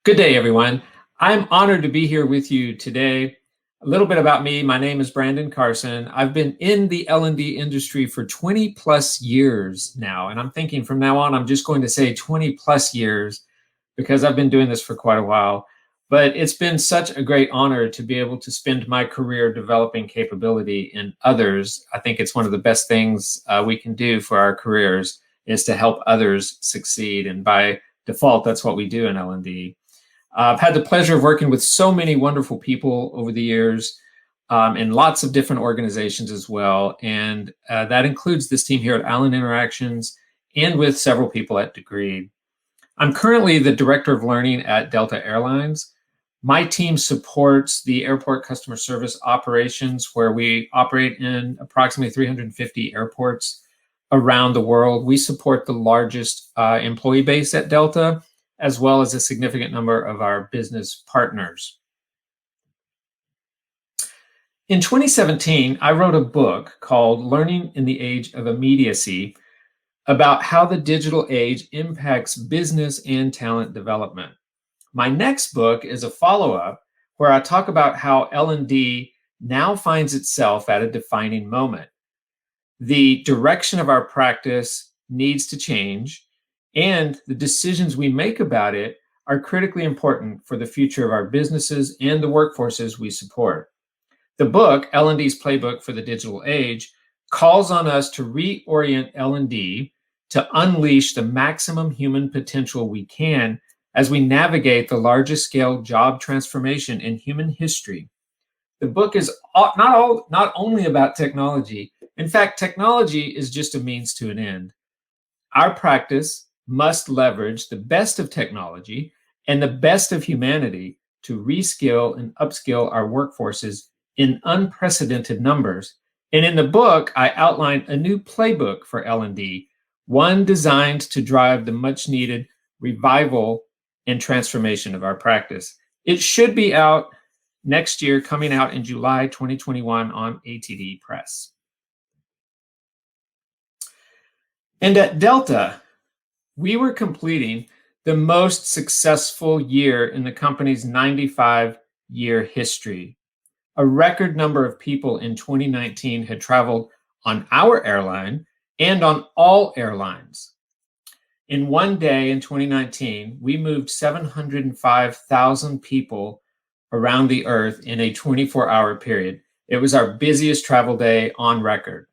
Good day, everyone. I'm honored to be here with you today. A little bit about me. My name is Brandon Carson. I've been in the L&D industry for 20 plus years now. And I'm thinking from now on, I'm just going to say 20 plus years because I've been doing this for quite a while. But it's been such a great honor to be able to spend my career developing capability in others. I think it's one of the best things we can do for our careers is to help others succeed. And by default, that's what we do in L&D. I've had the pleasure of working with so many wonderful people over the years in lots of different organizations as well. And that includes this team here at Allen Interactions and with several people at Degree. I'm currently the Director of Learning at Delta Airlines. My team supports the airport customer service operations where we operate in approximately 350 airports around the world. We support the largest employee base at Delta, as well as a significant number of our business partners. In 2017, I wrote a book called Learning in the Age of Immediacy about how the digital age impacts business and talent development. My next book is a follow-up where I talk about how L&D now finds itself at a defining moment. The direction of our practice needs to change, and the decisions we make about it are critically important for the future of our businesses and the workforces we support. The book, L&D's Playbook for the Digital Age, calls on us to reorient L&D to unleash the maximum human potential we can as we navigate the largest scale job transformation in human history. The book is not only about technology. In fact, technology is just a means to an end. Our practice must leverage the best of technology and the best of humanity to reskill and upskill our workforces in unprecedented numbers. And in the book, I outline a new playbook for L&D, one designed to drive the much needed revival and transformation of our practice. It should be out next year, coming out in July 2021 on ATD Press. And at Delta, we were completing the most successful year in the company's 95-year history. A record number of people in 2019 had traveled on our airline and on all airlines. In one day in 2019, we moved 705,000 people around the earth in a 24-hour period. It was our busiest travel day on record.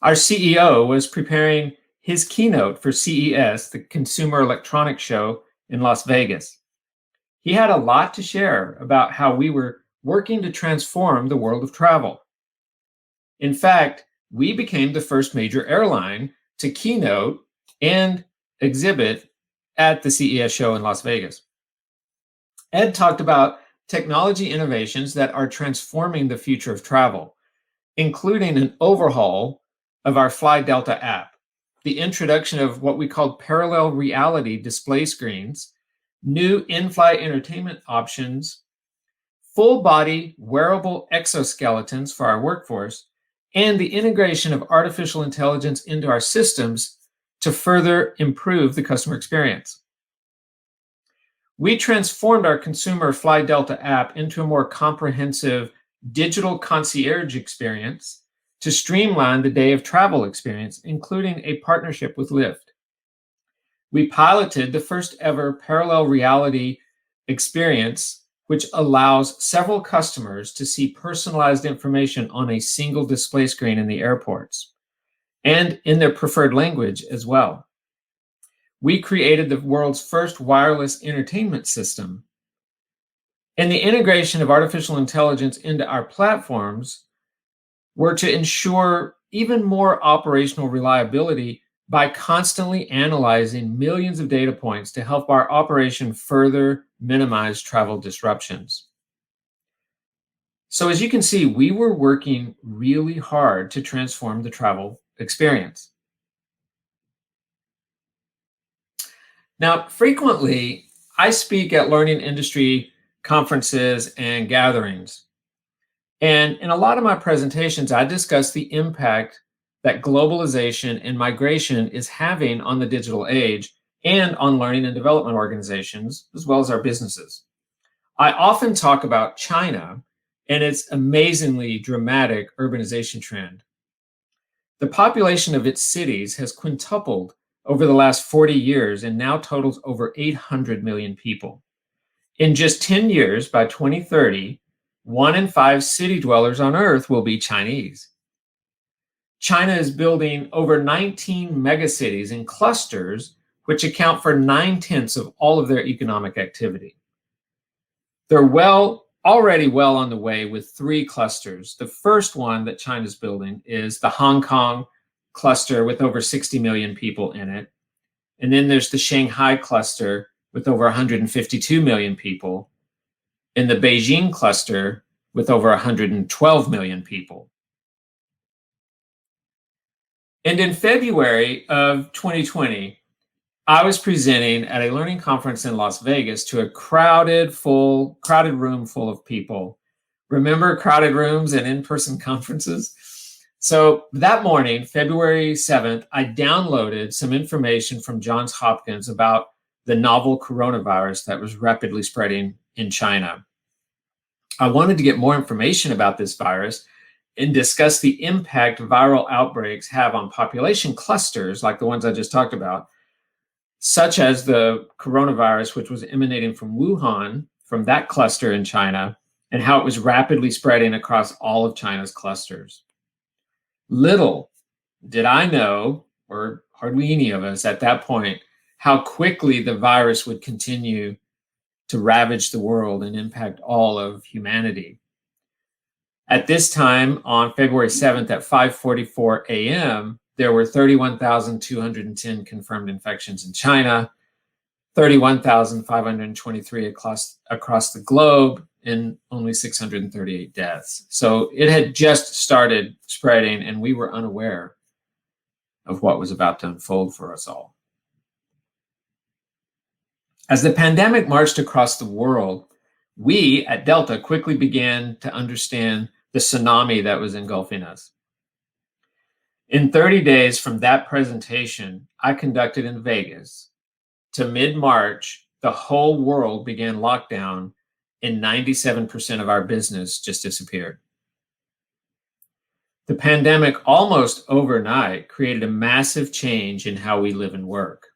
Our CEO was preparing his keynote for CES, the Consumer Electronics Show in Las Vegas. He had a lot to share about how we were working to transform the world of travel. In fact, we became the first major airline to keynote and exhibit at the CES show in Las Vegas. Ed talked about technology innovations that are transforming the future of travel, including an overhaul of our Fly Delta app, the introduction of what we called parallel reality display screens, new in-flight entertainment options, full-body wearable exoskeletons for our workforce, and the integration of artificial intelligence into our systems to further improve the customer experience. We transformed our consumer Fly Delta app into a more comprehensive digital concierge experience to streamline the day of travel experience, including a partnership with Lyft. We piloted the first ever parallel reality experience, which allows several customers to see personalized information on a single display screen in the airports and in their preferred language as well. We created the world's first wireless entertainment system, and the integration of artificial intelligence into our platforms were to ensure even more operational reliability by constantly analyzing millions of data points to help our operation further minimize travel disruptions. So as you can see, we were working really hard to transform the travel experience. Now, frequently, I speak at learning industry conferences and gatherings. And in a lot of my presentations, I discuss the impact that globalization and migration is having on the digital age and on learning and development organizations, as well as our businesses. I often talk about China and its amazingly dramatic urbanization trend. The population of its cities has quintupled over the last 40 years and now totals over 800 million people. In just 10 years, by 2030, 1 in 5 city dwellers on Earth will be Chinese. China is building over 19 megacities in clusters, which account for 9/10 of all of their economic activity. They're already well on the way with 3 clusters. The first one that China's building is the Hong Kong cluster with over 60 million people in it. And then there's the Shanghai cluster with over 152 million people, and the Beijing cluster with over 112 million people. And in February of 2020, I was presenting at a learning conference in Las Vegas to a crowded room full of people. Remember crowded rooms and in-person conferences? So that morning, February 7th, I downloaded some information from Johns Hopkins about the novel coronavirus that was rapidly spreading in China. I wanted to get more information about this virus and discuss the impact viral outbreaks have on population clusters like the ones I just talked about, such as the coronavirus, which was emanating from Wuhan, from that cluster in China, and how it was rapidly spreading across all of China's clusters. Little did I know, or hardly any of us at that point, how quickly the virus would continue to ravage the world and impact all of humanity. At this time, on February 7th at 5:44 a.m., there were 31,210 confirmed infections in China, 31,523 across the globe, and only 638 deaths. So it had just started spreading, and we were unaware of what was about to unfold for us all. As the pandemic marched across the world, we at Delta quickly began to understand the tsunami that was engulfing us. In 30 days from that presentation I conducted in Vegas to mid-March, the whole world began lockdown and 97% of our business just disappeared. The pandemic almost overnight created a massive change in how we live and work.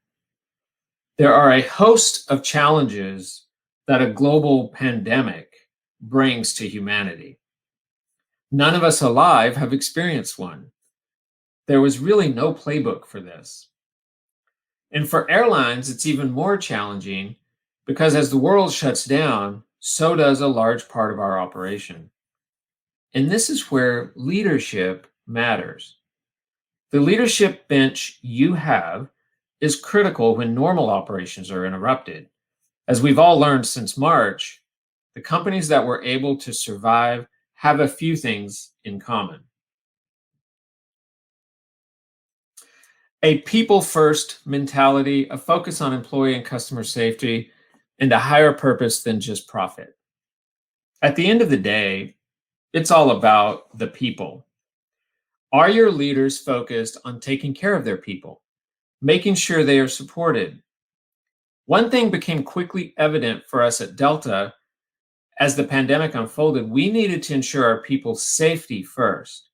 There are a host of challenges that a global pandemic brings to humanity. None of us alive have experienced one. There was really no playbook for this. And for airlines, it's even more challenging because as the world shuts down, so does a large part of our operation. And this is where leadership matters. The leadership bench you have is critical when normal operations are interrupted. As we've all learned since March, the companies that were able to survive have a few things in common. A people-first mentality, a focus on employee and customer safety, and a higher purpose than just profit. At the end of the day, it's all about the people. Are your leaders focused on taking care of their people, making sure they are supported? One thing became quickly evident for us at Delta as the pandemic unfolded. We needed to ensure our people's safety first.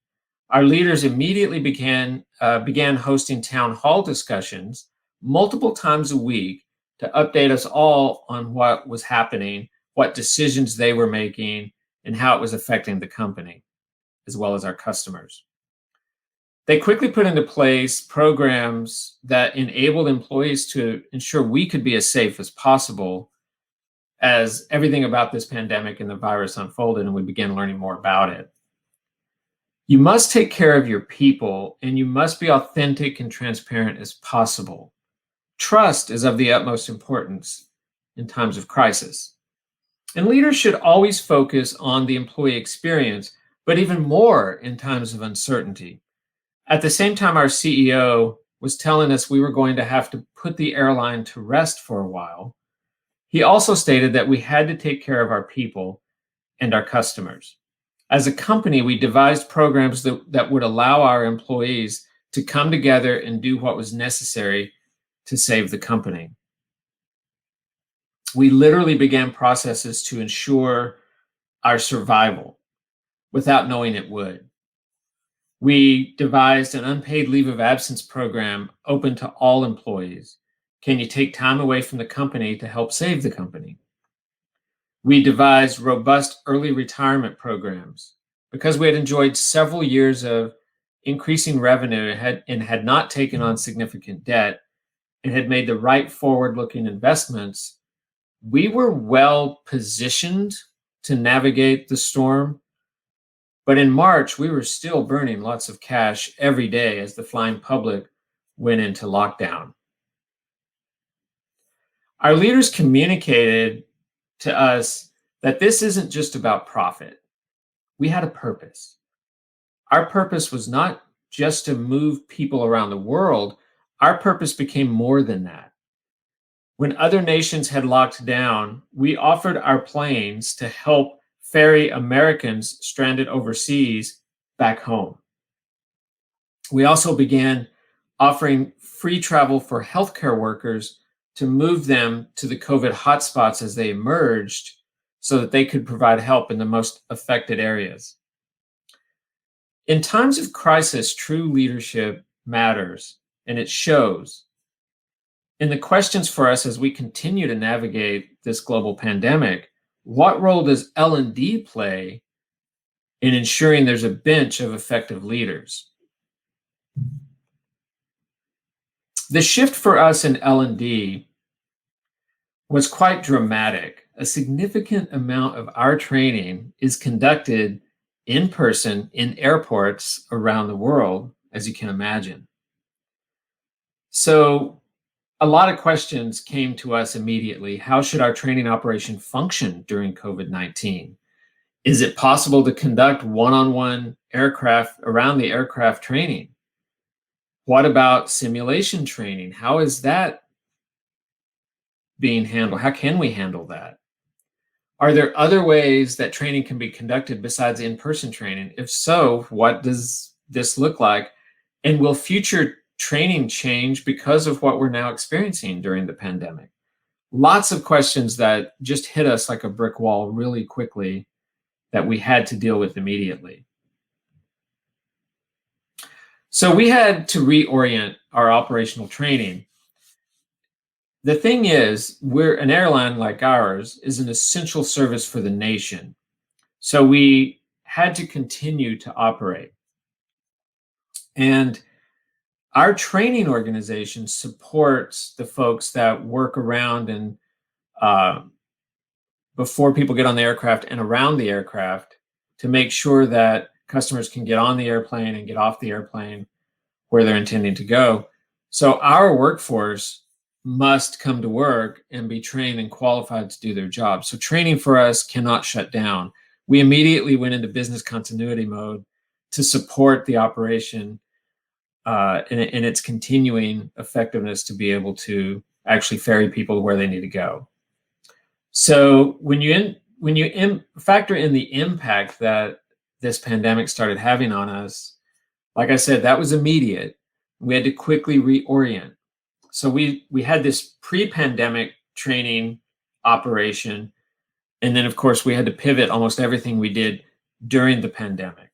Our leaders immediately began hosting town hall discussions multiple times a week to update us all on what was happening, what decisions they were making, and how it was affecting the company, as well as our customers. They quickly put into place programs that enabled employees to ensure we could be as safe as possible as everything about this pandemic and the virus unfolded and we began learning more about it. You must take care of your people, and you must be authentic and transparent as possible. Trust is of the utmost importance in times of crisis. And leaders should always focus on the employee experience, but even more in times of uncertainty. At the same time, our CEO was telling us we were going to have to put the airline to rest for a while. He also stated that we had to take care of our people and our customers. As a company, we devised programs that would allow our employees to come together and do what was necessary to save the company. We literally began processes to ensure our survival without knowing it would. We devised an unpaid leave of absence program open to all employees. Can you take time away from the company to help save the company? We devised robust early retirement programs because we had enjoyed several years of increasing revenue and had not taken on significant debt and had made the right forward-looking investments. We were well positioned to navigate the storm. But in March, we were still burning lots of cash every day as the flying public went into lockdown. Our leaders communicated to us that this isn't just about profit. We had a purpose. Our purpose was not just to move people around the world. Our purpose became more than that. When other nations had locked down, we offered our planes to help ferry Americans stranded overseas back home. We also began offering free travel for healthcare workers to move them to the COVID hotspots as they emerged so that they could provide help in the most affected areas. In times of crisis, true leadership matters, and it shows. In the questions for us as we continue to navigate this global pandemic, what role does L&D play in ensuring there's a bench of effective leaders? The shift for us in L&D was quite dramatic. A significant amount of our training is conducted in person in airports around the world, as you can imagine. So a lot of questions came to us immediately. How should our training operation function during COVID-19? Is it possible to conduct one-on-one around the aircraft training? What about simulation training? How is that being handled? How can we handle that? Are there other ways that training can be conducted besides in-person training? If so, what does this look like? And will future training change because of what we're now experiencing during the pandemic? Lots of questions that just hit us like a brick wall really quickly that we had to deal with immediately. So we had to reorient our operational training. The thing is, an airline like ours is an essential service for the nation. So we had to continue to operate. And our training organization supports the folks that work around and before people get on the aircraft and around the aircraft to make sure that customers can get on the airplane and get off the airplane where they're intending to go. So our workforce must come to work and be trained and qualified to do their job. So training for us cannot shut down. We immediately went into business continuity mode to support the operation in its continuing effectiveness to be able to actually ferry people where they need to go. So when you factor in the impact that this pandemic started having on us, like I said, that was immediate. We had to quickly reorient. So we had this pre-pandemic training operation, and then of course we had to pivot almost everything we did during the pandemic.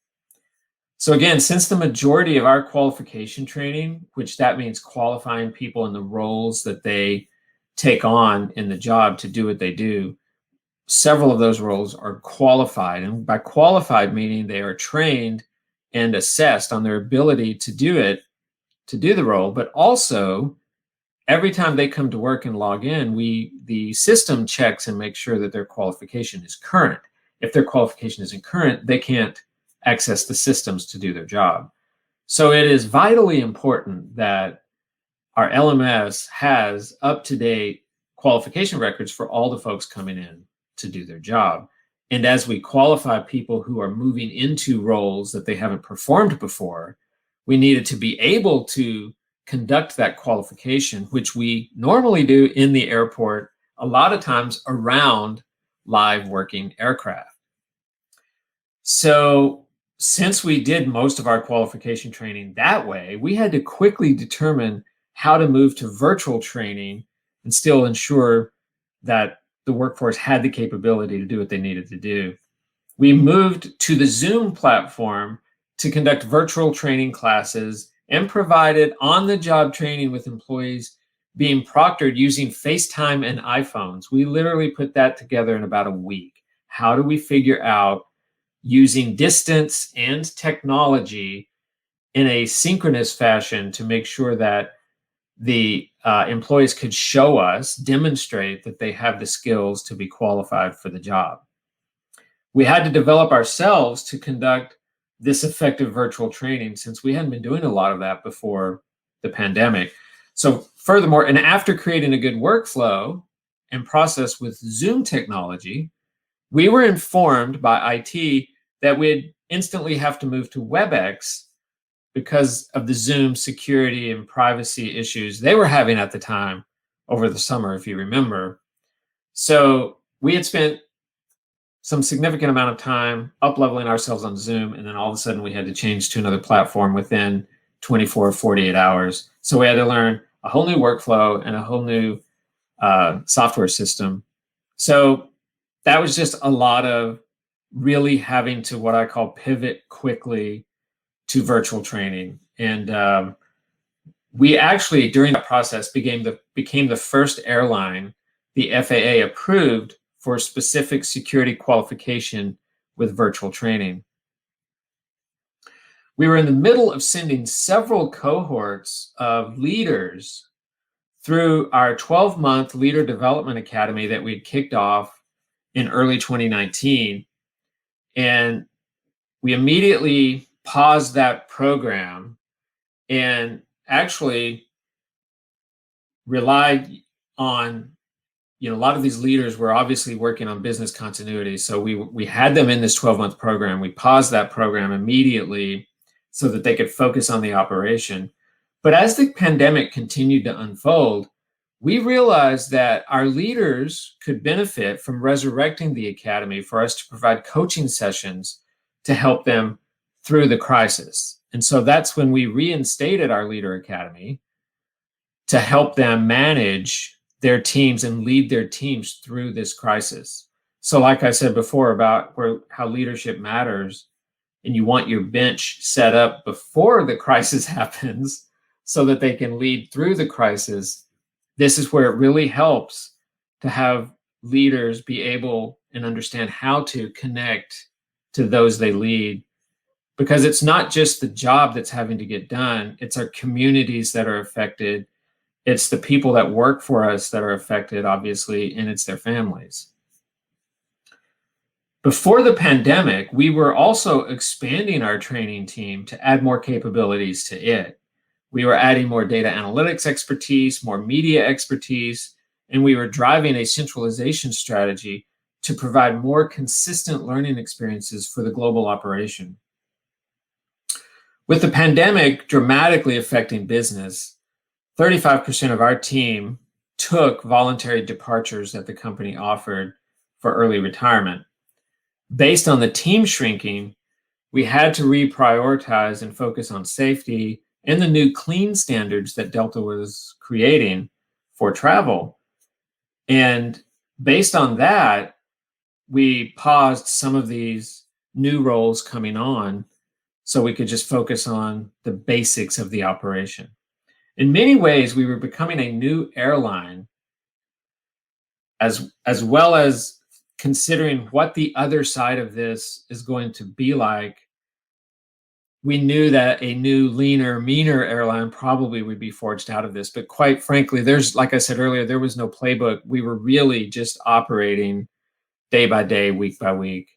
So again, since the majority of our qualification training, which that means qualifying people in the roles that they take on in the job to do what they do, several of those roles are qualified. And by qualified, meaning they are trained and assessed on their ability to do the role, but also every time they come to work and log in, the system checks and makes sure that their qualification is current. If their qualification isn't current, they can't access the systems to do their job. So it is vitally important that our LMS has up-to-date qualification records for all the folks coming in to do their job. And as we qualify people who are moving into roles that they haven't performed before, we needed to be able to conduct that qualification, which we normally do in the airport, a lot of times around live working aircraft. So since we did most of our qualification training that way, we had to quickly determine how to move to virtual training and still ensure that the workforce had the capability to do what they needed to do. We moved to the Zoom platform to conduct virtual training classes and provided on-the-job training with employees being proctored using FaceTime and iPhones. We literally put that together in about a week. How do we figure out using distance and technology in a synchronous fashion to make sure that the employees could show us, demonstrate that they have the skills to be qualified for the job? We had to develop ourselves to conduct this effective virtual training since we hadn't been doing a lot of that before the pandemic. So furthermore, and after creating a good workflow and process with Zoom technology, we were informed by IT that we'd instantly have to move to WebEx because of the Zoom security and privacy issues they were having at the time over the summer, if you remember. So we had spent some significant amount of time up-leveling ourselves on Zoom, and then all of a sudden we had to change to another platform within 24 or 48 hours. So we had to learn a whole new workflow and a whole new software system. So that was just a lot of really having to, what I call, pivot quickly to virtual training. And we actually, during that process, became the first airline the FAA approved for specific security qualification with virtual training. We were in the middle of sending several cohorts of leaders through our 12-month Leader Development Academy that we'd kicked off in early 2019. And we immediately paused that program and actually relied on, a lot of these leaders were obviously working on business continuity. So we had them in this 12-month program. We paused that program immediately so that they could focus on the operation. But as the pandemic continued to unfold, we realized that our leaders could benefit from resurrecting the academy for us to provide coaching sessions to help them through the crisis. And so that's when we reinstated our Leader Academy to help them manage their teams and lead their teams through this crisis. So like I said before about how leadership matters, and you want your bench set up before the crisis happens so that they can lead through the crisis, this is where it really helps to have leaders be able and understand how to connect to those they lead. Because it's not just the job that's having to get done, it's our communities that are affected. It's the people that work for us that are affected, obviously, and it's their families. Before the pandemic, we were also expanding our training team to add more capabilities to it. We were adding more data analytics expertise, more media expertise, and we were driving a centralization strategy to provide more consistent learning experiences for the global operation. With the pandemic dramatically affecting business, 35% of our team took voluntary departures that the company offered for early retirement. Based on the team shrinking, we had to reprioritize and focus on safety and the new clean standards that Delta was creating for travel. And based on that, we paused some of these new roles coming on so we could just focus on the basics of the operation. In many ways, we were becoming a new airline, as well as considering what the other side of this is going to be like. We knew that a new, leaner, meaner airline probably would be forged out of this. But quite frankly, like I said earlier, there was no playbook. We were really just operating day by day, week by week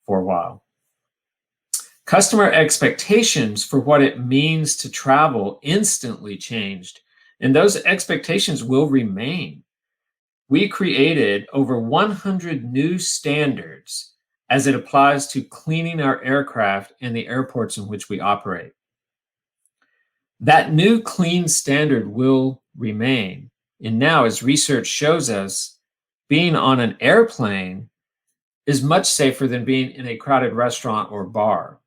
for a while. Customer expectations for what it means to travel instantly changed, and those expectations will remain. We created over 100 new standards as it applies to cleaning our aircraft and the airports in which we operate. That new clean standard will remain. And now, as research shows us, being on an airplane is much safer than being in a crowded restaurant or bar.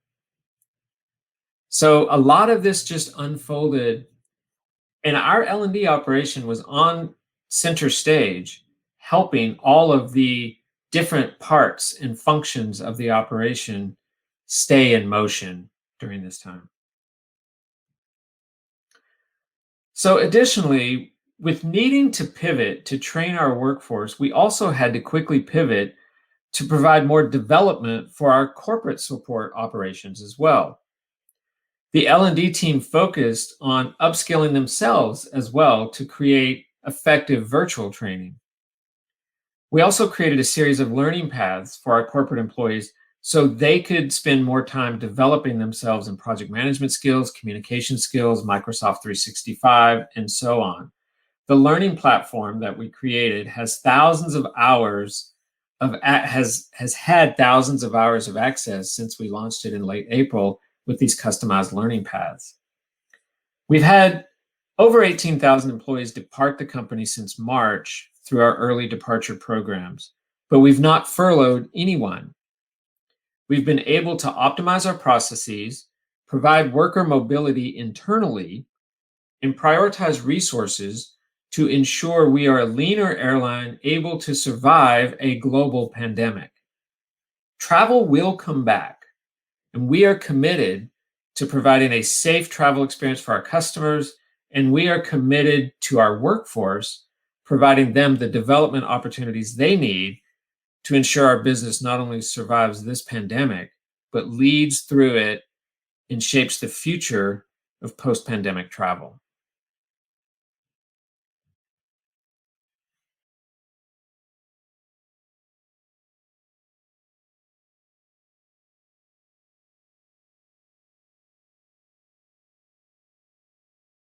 So a lot of this just unfolded And our L&D operation was on center stage, helping all of the different parts and functions of the operation stay in motion during this time. So additionally, with needing to pivot to train our workforce, we also had to quickly pivot to provide more development for our corporate support operations as well. The L&D team focused on upskilling themselves as well to create effective virtual training. We also created a series of learning paths for our corporate employees so they could spend more time developing themselves in project management skills, communication skills, Microsoft 365, and so on. The learning platform that we created has had thousands of hours of access since we launched it in late April with these customized learning paths. We've had over 18,000 employees depart the company since March through our early departure programs, but we've not furloughed anyone. We've been able to optimize our processes, provide worker mobility internally, and prioritize resources to ensure we are a leaner airline able to survive a global pandemic. Travel will come back, and we are committed to providing a safe travel experience for our customers, and we are committed to our workforce, providing them the development opportunities they need to ensure our business not only survives this pandemic, but leads through it and shapes the future of post-pandemic travel.